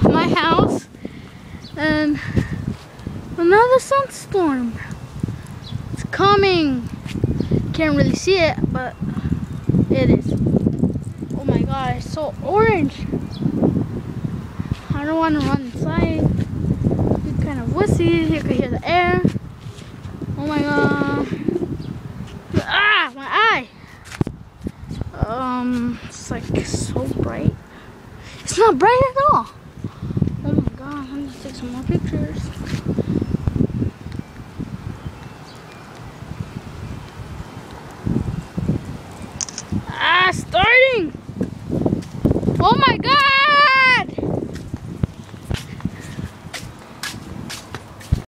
My house and another sandstorm. It's coming. Can't really see it, but it is. Oh my god, it's so orange. I don't want to run inside. It's kind of wussy. You can hear the air. Oh my god. Ah, my eye. It's like so bright. It's not bright